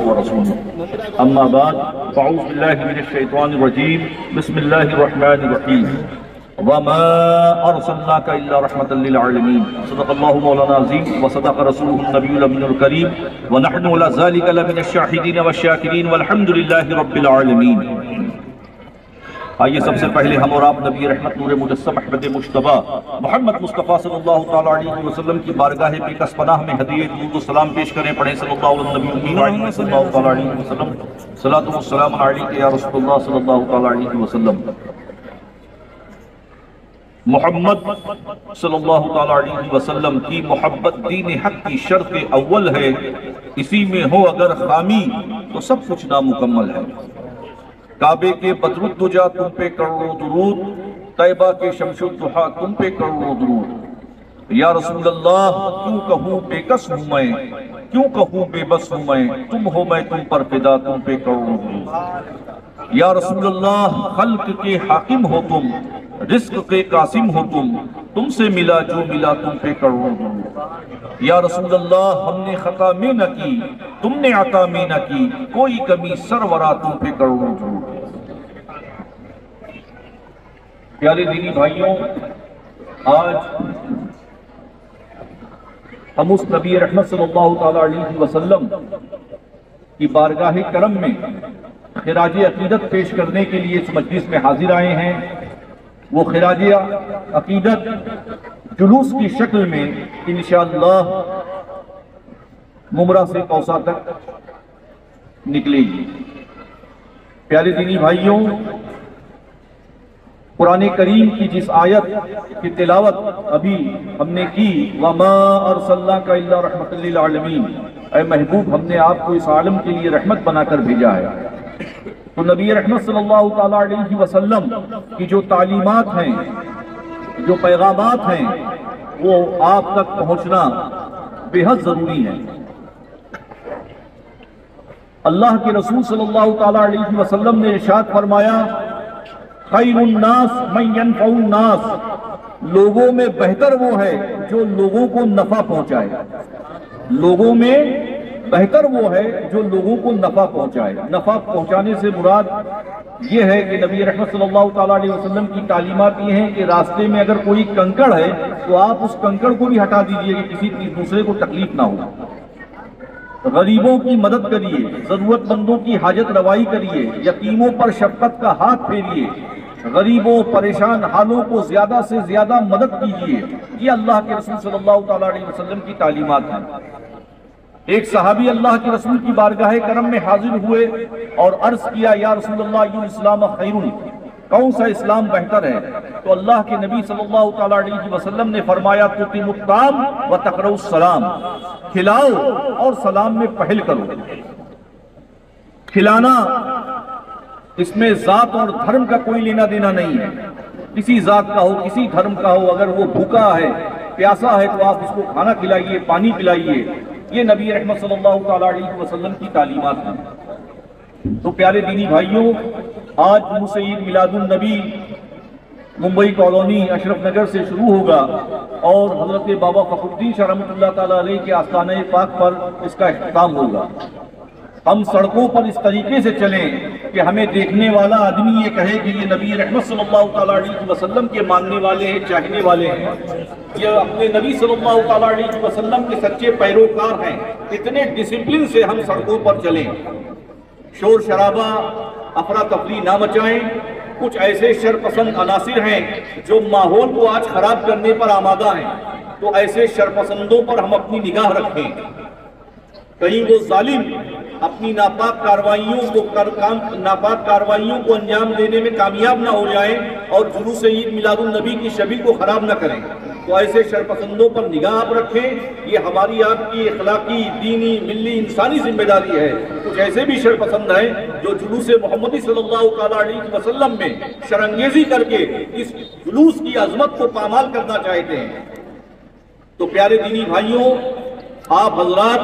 ورسوله اما بعد فاعوذ باللہ من الشیطان الرجیم بسم اللہ الرحمن الرحیم وما ارسلناک الا رحمتا للعالمین صدق اللہ مولانا عظیم وصدق رسولہ النبی الامین الکریم ونحن على ذلك لمن الشاہدین والشاکرین والحمد للہ رب العالمین۔ آئیے سب سے پہلے ہم اور آپ نبی رحمت نور مجسم احمد مجتبی محمد مصطفیٰ صلی اللہ تعالیٰ علیہ وسلم کی بارگاہ بیکس پناہ میں ہدیہ درود و سلام پیش کریں، پڑھیں صلی اللہ علیہ وسلم صلاۃ و السلام علیک یا رسول اللہ صلی اللہ تعالیٰ علیہ وسلم۔ محمد صلی اللہ تعالیٰ علیہ وسلم کی محبت دین حق کی شرط اول ہے، اسی میں ہو اگر خامی تو سب کچھ نامکمل ہے۔ کعبے کے بدر الدجا تم پہ کروڑوں درود، طیبہ کے شمس الضحا تم پہ کروڑوں درود۔ یا رسول اللہ کیوں کہوں بے کس ہوں میں، کیوں کہوں بے بس ہوں میں، تم ہو میں تم پر فدا تم پہ کروڑوں درود۔ یا رسول اللہ خلق کے حاکم ہو تم، رزق کے قاسم ہو تم سے ملا جو ملا تم پہ کروڑوں درود۔ یا رسول اللہ ہم نے خطا میں نہ کی، تم نے عطا میں نہ کی، کوئی کمی سرورا تم پہ کروڑوں درود۔ پیارے دینی بھائیوں، آج ہم اس نبی رحمت صلی اللہ تعالیٰ علیہ وسلم کی بارگاہ کرم میں خراج عقیدت پیش کرنے کے لیے اس مجلس میں حاضر آئے ہیں۔ وہ خراج عقیدت جلوس کی شکل میں انشاءاللہ ممرہ سے کوثر تک نکلے گی۔ پیارے دینی بھائیوں، قرآن کریم کی جس آیت کی تلاوت ابھی ہم نے کی وَمَا أَرْسَلْنَاكَ إِلَّا رَحْمَةً لِّلْعَالَمِينَ، اے محبوب ہم نے آپ کو اس عالم کے لیے رحمت بنا کر بھیجا ہے، تو نبی رحمت صلی اللہ تعالیٰ علیہ وسلم کی جو تعلیمات ہیں، جو پیغامات ہیں، وہ آپ تک پہنچنا بے حد ضروری ہے۔ اللہ کے رسول صلی اللہ تعالیٰ علیہ وسلم نے ارشاد فرمایا خیر الناس من ينفع الناس، لوگوں میں بہتر وہ ہے جو لوگوں کو نفع پہنچائے، لوگوں میں بہتر وہ ہے جو لوگوں کو نفع پہنچائے۔ نفع پہنچانے سے مراد یہ ہے کہ نبی رحمت صلی اللہ تعالیٰ علیہ وسلم کی تعلیمات یہ ہیں کہ راستے میں اگر کوئی کنکڑ ہے تو آپ اس کنکڑ کو بھی ہٹا دیجئے کہ کسی دوسرے کو تکلیف نہ ہو۔ غریبوں کی مدد کریے، ضرورت مندوں کی حاجت روائی کریے، یتیموں پر شفقت کا ہاتھ پھیریے، غریبوں پریشان حالوں کو زیادہ سے زیادہ مدد کیجیے۔ یہ اللہ کے رسول صلی اللہ تعالیٰ علیہ وسلم کی تعلیمات ہیں۔ ایک صحابی اللہ کے رسول کی بارگاہ کرم میں حاضر ہوئے اور عرض کیا یا رسول اللہ ای الاسلام خیرون، کون سا اسلام بہتر ہے؟ تو اللہ کے نبی صلی اللہ تعالیٰ علیہ وسلم نے فرمایا تطعم الطعام وتقرأ السلام، کھلاؤ اور سلام میں پہل کرو۔ کھلانا اس میں ذات اور دھرم کا کوئی لینا دینا نہیں ہے، کسی ذات کا ہو کسی دھرم کا ہو، اگر وہ بھوکا ہے پیاسا ہے تو آپ اس کو کھانا کھلائیے، پانی پلائیے۔ یہ نبی رحمت صلی اللہ تعالیٰ علیہ وسلم کی تعلیمات ہیں۔ تو پیارے دینی بھائیوں، آج جلوس عید میلاد النبی ممبئی کالونی اشرف نگر سے شروع ہوگا اور حضرت بابا فخر الدین شاہ رحمۃ اللہ تعالیٰ علیہ کے آستانہ پاک پر اس کا اختتام ہوگا۔ ہم سڑکوں پر اس طریقے سے چلیں کہ ہمیں دیکھنے والا آدمی یہ کہے کہ یہ نبی رحمت صلی اللہ تعالیٰ علیہ وسلم کے ماننے والے ہیں، چاہنے والے ہیں، یہ اپنے نبی صلی اللہ تعالیٰ علیہ وسلم کے سچے پیروکار ہیں۔ اتنے ڈسپلن سے ہم سڑکوں پر چلیں، شور شرابہ افراتفری نہ مچائیں۔ کچھ ایسے شرپسند عناصر ہیں جو ماحول کو آج خراب کرنے پر آمادہ ہیں، تو ایسے شرپسندوں پر ہم اپنی نگاہ رکھیں، کہیں وہ ظالم اپنی ناپاک کارروائیوں کو انجام دینے میں کامیاب نہ ہو جائیں اور جلوس عید میلاد النبی کی شبی کو خراب نہ کریں۔ تو ایسے شرپسندوں پر نگاہ آپ رکھیں، یہ ہماری آپ کی اخلاقی، دینی، ملی، انسانی ذمہ داری ہے۔ کچھ ایسے بھی شرپسند ہیں جو جلوس محمدی صلی اللہ تعالیٰ علیہ وسلم میں شرنگیزی کر کے اس جلوس کی عظمت کو پامال کرنا چاہتے ہیں۔ تو پیارے دینی بھائیوں، آپ حضرات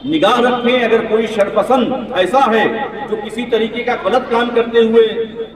نگاہ رکھیں، اگر کوئی شرپسند ایسا ہے جو کسی طریقے کا غلط کام کرتے ہوئے